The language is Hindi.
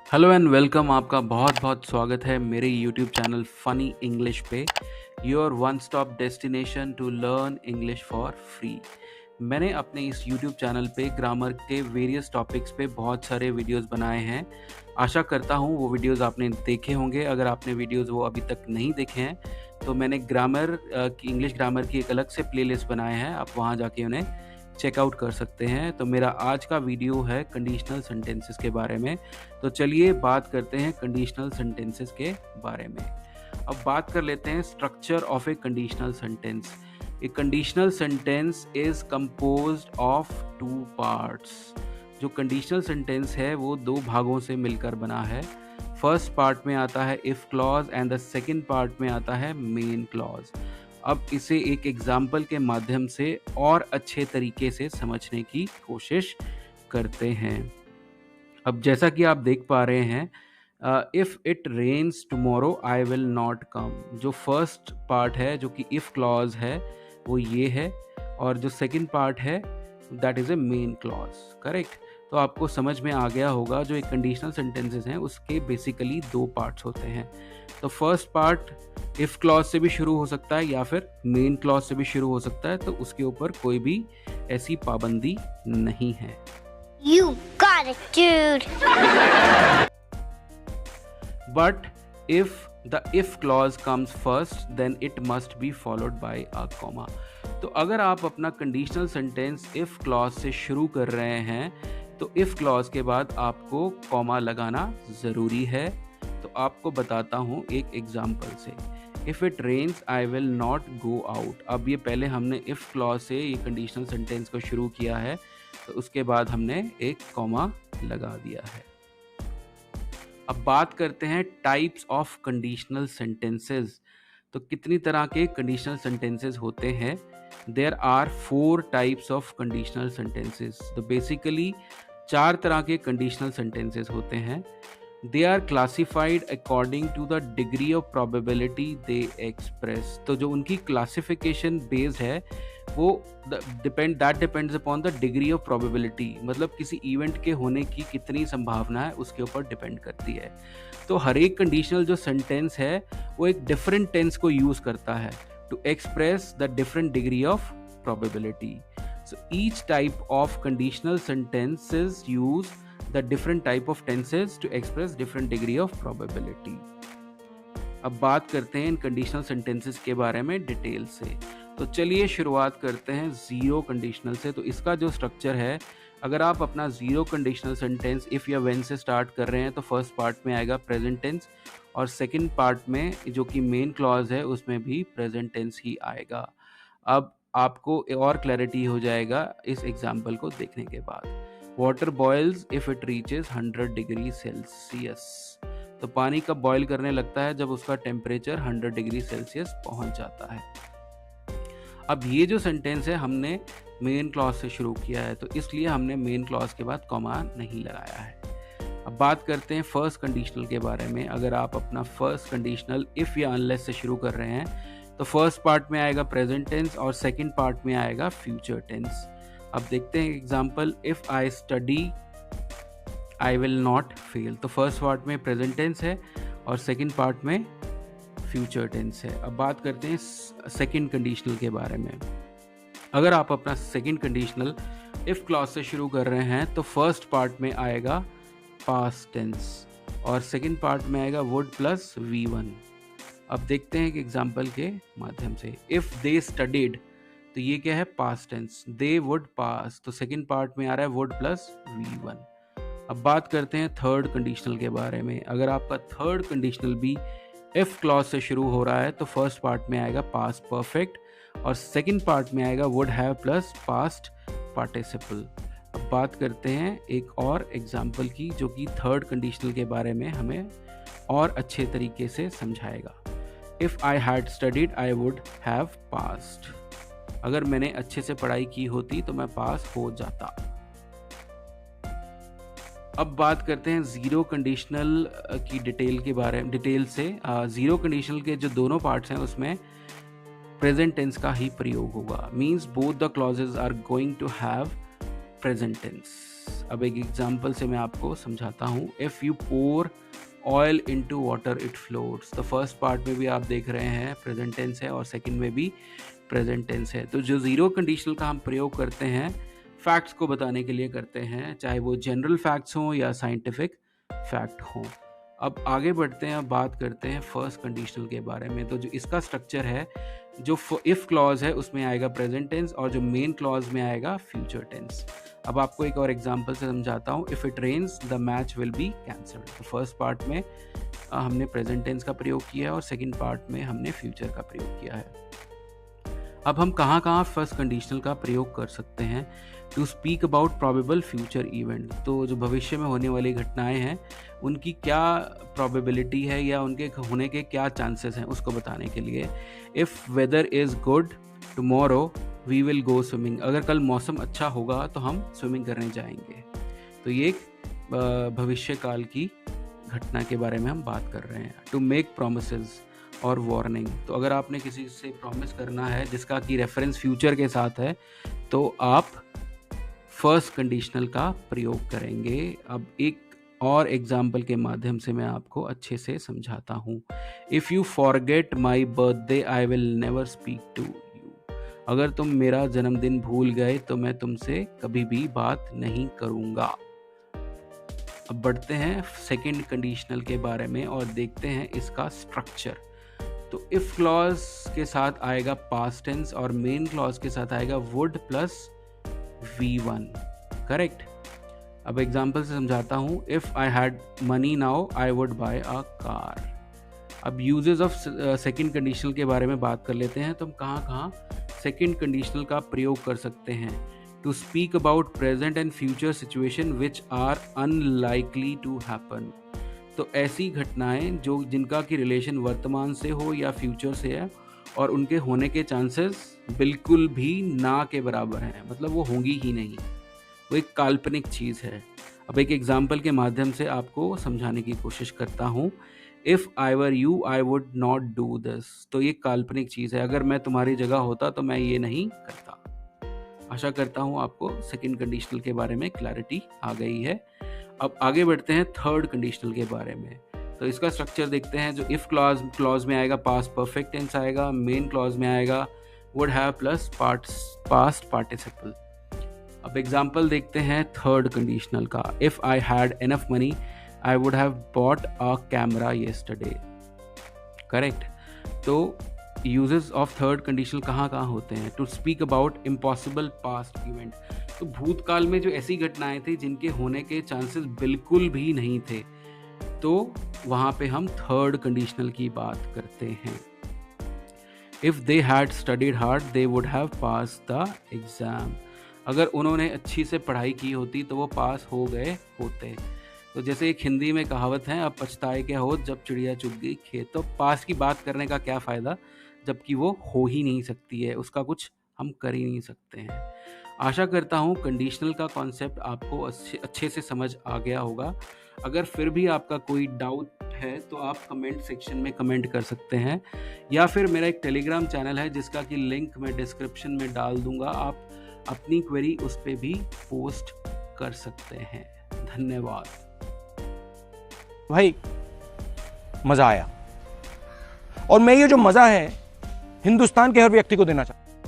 Hello and welcome. आपका बहुत बहुत स्वागत है मेरे यूट्यूब चैनल फ़नी इंग्लिश पे, your one stop destination to learn English for free. मैंने अपने इस यूट्यूब चैनल पे ग्रामर के वेरियस टॉपिक्स पे बहुत सारे वीडियोस बनाए हैं। आशा करता हूँ वो वीडियोस आपने देखे होंगे। अगर आपने वीडियोस वो अभी तक नहीं देखे हैं तो मैंने इंग्लिश ग्रामर की एक अलग से प्लेलिस्ट बनाए हैं, आप वहाँ जाके उन्हें चेकआउट कर सकते हैं। तो मेरा आज का वीडियो है कंडीशनल सेंटेंसेस के बारे में। तो चलिए बात करते हैं कंडीशनल सेंटेंसेस के बारे में। अब बात कर लेते हैं structure of A conditional sentence. A conditional sentence is composed of two parts. जो कंडीशनल सेंटेंस है वो दो भागों से मिलकर बना है। फर्स्ट पार्ट में आता है if clause and the second part में आता है मेन क्लॉज। अब इसे एक एग्जाम्पल के माध्यम से और अच्छे तरीके से समझने की कोशिश करते हैं। अब जैसा कि आप देख पा रहे हैं, if it rains tomorrow I will not come. जो फर्स्ट पार्ट है जो कि इफ़ क्लॉज है वो ये है, और जो सेकंड पार्ट है that is a main clause. Correct. तो आपको समझ में आ गया होगा जो एक कंडीशनल सेंटेंसेस हैं उसके बेसिकली दो पार्ट्स होते हैं। तो फर्स्ट पार्ट इफ़ क्लॉज से भी शुरू हो सकता है या फिर मेन क्लॉज से भी शुरू हो सकता है, तो उसके ऊपर कोई भी ऐसी पाबंदी नहीं है। You got it, dude. But if the if clause comes first, then it must be followed by a comma. तो अगर आप अपना कंडीशनल सेंटेंस if क्लॉज से शुरू कर रहे हैं तो if क्लॉज के बाद आपको कॉमा लगाना ज़रूरी है। तो आपको बताता हूँ एक एग्जाम्पल से। If it rains I will not go out. अब ये पहले हमने इफ़ क्लॉज से ये कंडीशनल सेंटेंस को शुरू किया है, तो उसके बाद हमने एक कॉमा लगा दिया है। अब बात करते हैं टाइप्स ऑफ कंडीशनल सेंटेंसेस। तो कितनी तरह के कंडीशनल सेंटेंसेस होते हैं? There are 4 types of conditional sentences. तो बेसिकली 4 तरह के कंडीशनल सेंटेंसेस होते हैं। They are classified according to the degree of probability they express. तो जो उनकी क्लासिफिकेशन बेस्ड है वो depends upon the degree of probability, मतलब किसी इवेंट के होने की कितनी संभावना है उसके ऊपर डिपेंड करती है। तो हर एक कंडीशनल जो सेंटेंस है वो एक डिफरेंट टेंस को यूज करता है to express the different degree of probability. So each type of conditional sentences use the different type of tenses to express different degree of probability. अब बात करते हैं इन कंडीशनल सेंटेंसेस के बारे में डिटेल से। तो चलिए शुरुआत करते हैं ज़ीरो कंडीशनल से। तो इसका जो स्ट्रक्चर है, अगर आप अपना ज़ीरो कंडीशनल सेंटेंस इफ़ या व्हेन से स्टार्ट कर रहे हैं तो फर्स्ट पार्ट में आएगा प्रेजेंट टेंस, और सेकंड पार्ट में जो कि मेन क्लॉज है उसमें भी प्रेजेंट टेंस ही आएगा। अब आपको और क्लैरिटी हो जाएगा इस एग्जाम्पल को देखने के बाद। Water boils if it reaches 100 degree Celsius. तो पानी कब बॉयल करने लगता है? जब उसका टेम्परेचर 100 डिग्री सेल्सियस पहुंच जाता है। अब ये जो सेंटेंस है हमने मेन क्लॉज से शुरू किया है, तो इसलिए हमने मेन क्लॉज के बाद कॉमा नहीं लगाया है। अब बात करते हैं फर्स्ट कंडीशनल के बारे में। अगर आप अपना फर्स्ट कंडीशनल इफ या अनलेस से शुरू कर रहे हैं तो फर्स्ट पार्ट में आएगा प्रेजेंट टेंस और सेकंड पार्ट में आएगा फ्यूचर टेंस। अब देखते हैं example. If I study I will not fail. तो फर्स्ट पार्ट में प्रेजेंट टेंस है और सेकंड पार्ट में फ्यूचर टेंस है। अब बात करते हैं सेकंड कंडीशनल के बारे में। अगर आप अपना सेकंड कंडीशनल इफ क्लॉज से शुरू कर रहे हैं तो फर्स्ट पार्ट में आएगा पास्ट टेंस और सेकंड पार्ट में आएगा वुड प्लस V1। अब देखते हैं एक एग्जाम्पल के माध्यम से। इफ दे स्टडीड, तो ये क्या है? Past tense. They would pass, तो सेकंड पार्ट में आ रहा है वुड प्लस V1। अब बात करते हैं थर्ड कंडीशनल के बारे में। अगर आपका थर्ड कंडीशनल भी इफ क्लॉज से शुरू हो रहा है तो फर्स्ट पार्ट में आएगा पास्ट परफेक्ट और सेकंड पार्ट में आएगा would have plus past participle. अब बात करते हैं एक और एग्जाम्पल की जो कि थर्ड कंडीशनल के बारे में हमें और अच्छे तरीके से समझाएगा। If I had studied I would have passed. अगर मैंने अच्छे से पढ़ाई की होती तो मैं पास हो जाता। अब बात करते हैं ज़ीरो कंडीशनल की डिटेल से। ज़ीरो कंडीशनल के जो दोनों पार्ट्स हैं उसमें प्रेजेंट टेंस का ही प्रयोग होगा। Means both the clauses are going to have present tense. अब एक एग्जांपल से मैं आपको समझाता हूँ. If you pour oil into water it floats. तो फर्स्ट पार्ट में भी आप देख रहे हैं प्रेजेंट टेंस है और सेकंड में भी प्रेजेंट टेंस है. तो जो ज़ीरो कंडीशनल का हम प्रयोग करते हैं फैक्ट्स को बताने के लिए करते हैं, चाहे वो जनरल फैक्ट्स हों या साइंटिफिक फैक्ट हों. अब आगे बढ़ते हैं, अब बात करते हैं फर्स्ट कंडीशनल के बारे में. तो जो इसका स्ट्रक्चर है, जो इफ़ क्लॉज है उसमें आएगा प्रेजेंट टेंस और जो मेन क्लॉज में आएगा फ्यूचर टेंस. अब आपको एक और एग्जांपल से समझाता हूँ. If it rains the match will be cancelled. तो फर्स्ट पार्ट में हमने प्रेजेंट टेंस का प्रयोग किया है और सेकंड पार्ट में हमने फ्यूचर का प्रयोग किया है. अब हम कहाँ कहाँ फर्स्ट कंडीशनल का प्रयोग कर सकते हैं? To speak about probable future event. तो जो भविष्य में होने वाली घटनाएं हैं उनकी क्या प्रोबेबिलिटी है या उनके होने के क्या चांसेस हैं उसको बताने के लिए. If weather is good tomorrow we will go swimming. अगर कल मौसम अच्छा होगा तो हम स्विमिंग करने जाएंगे. तो ये एक भविष्य काल की घटना के बारे में हम बात कर रहे हैं. टू मेक प्रोमिसेस और वार्निंग. तो अगर आपने किसी से प्रॉमिस करना है जिसका कि रेफरेंस फ्यूचर के साथ है तो आप फर्स्ट कंडीशनल का प्रयोग करेंगे. अब एक और एग्जाम्पल के माध्यम से मैं आपको अच्छे से समझाता हूँ. If you forget my birthday I will never speak to you. अगर तुम मेरा जन्मदिन भूल गए तो मैं तुमसे कभी भी बात नहीं करूँगा. अब बढ़ते हैं सेकंड कंडीशनल के बारे में और देखते हैं इसका स्ट्रक्चर. तो इफ़ क्लॉज के साथ आएगा पास्ट टेंस और मेन क्लॉज के साथ आएगा वुड प्लस V1. करेक्ट. अब एग्जांपल से समझाता हूँ. If I had money now I would buy a car. अब यूजेस ऑफ सेकंड कंडीशनल के बारे में बात कर लेते हैं. तो हम कहाँ कहाँ सेकंड कंडीशनल का प्रयोग कर सकते हैं. To speak about present and future situation which are unlikely to happen. तो ऐसी घटनाएं जो जिनका कि रिलेशन वर्तमान से हो या फ्यूचर से है और उनके होने के चांसेस बिल्कुल भी ना के बराबर हैं, मतलब वो होंगी ही नहीं, वो एक काल्पनिक चीज़ है. अब एक एग्जांपल के माध्यम से आपको समझाने की कोशिश करता हूँ. If I were you I would not do this. तो ये काल्पनिक चीज़ है. अगर मैं तुम्हारी जगह होता तो मैं ये नहीं करता. आशा करता हूँ आपको सेकंड कंडीशनल के बारे में क्लैरिटी आ गई है. अब आगे बढ़ते हैं थर्ड कंडीशनल के बारे में. तो इसका स्ट्रक्चर देखते हैं. जो इफ़ क्लॉज में आएगा पास्ट परफेक्ट टेंस आएगा, मेन क्लॉज में आएगा would have plus past participle. अब एग्जांपल देखते हैं थर्ड कंडीशनल का. If I had enough money I would have bought a camera yesterday. Correct. तो यूजेस ऑफ थर्ड कंडीशनल कहाँ कहाँ होते हैं? To speak about impossible past event. तो भूतकाल में जो ऐसी घटनाएं थी जिनके होने के चांसेस बिल्कुल भी नहीं थे, तो वहाँ पे हम थर्ड कंडीशनल की बात करते हैं. If they had studied hard they would have pass the exam. अगर उन्होंने अच्छी से पढ़ाई की होती तो वो पास हो गए होते. तो जैसे एक हिंदी में कहावत है, अब पछताए क्या हो जब चिड़िया चुग गई खेत. तो पास की बात करने का क्या फ़ायदा जबकि वो हो ही नहीं सकती है, उसका कुछ हम कर ही नहीं सकते हैं. आशा करता हूँ कंडीशनल का कॉन्सेप्ट आपको अच्छे से समझ आ गया होगा. अगर फिर भी आपका कोई डाउट है तो आप कमेंट सेक्शन में कमेंट कर सकते हैं या फिर मेरा एक टेलीग्राम चैनल है जिसका कि लिंक मैं डिस्क्रिप्शन में डाल दूंगा. आप अपनी क्वेरी उस पर भी पोस्ट कर सकते हैं. धन्यवाद भाई. मज़ा आया और मैं ये जो मज़ा है हिंदुस्तान के हर व्यक्ति को देना चाहता हूँ.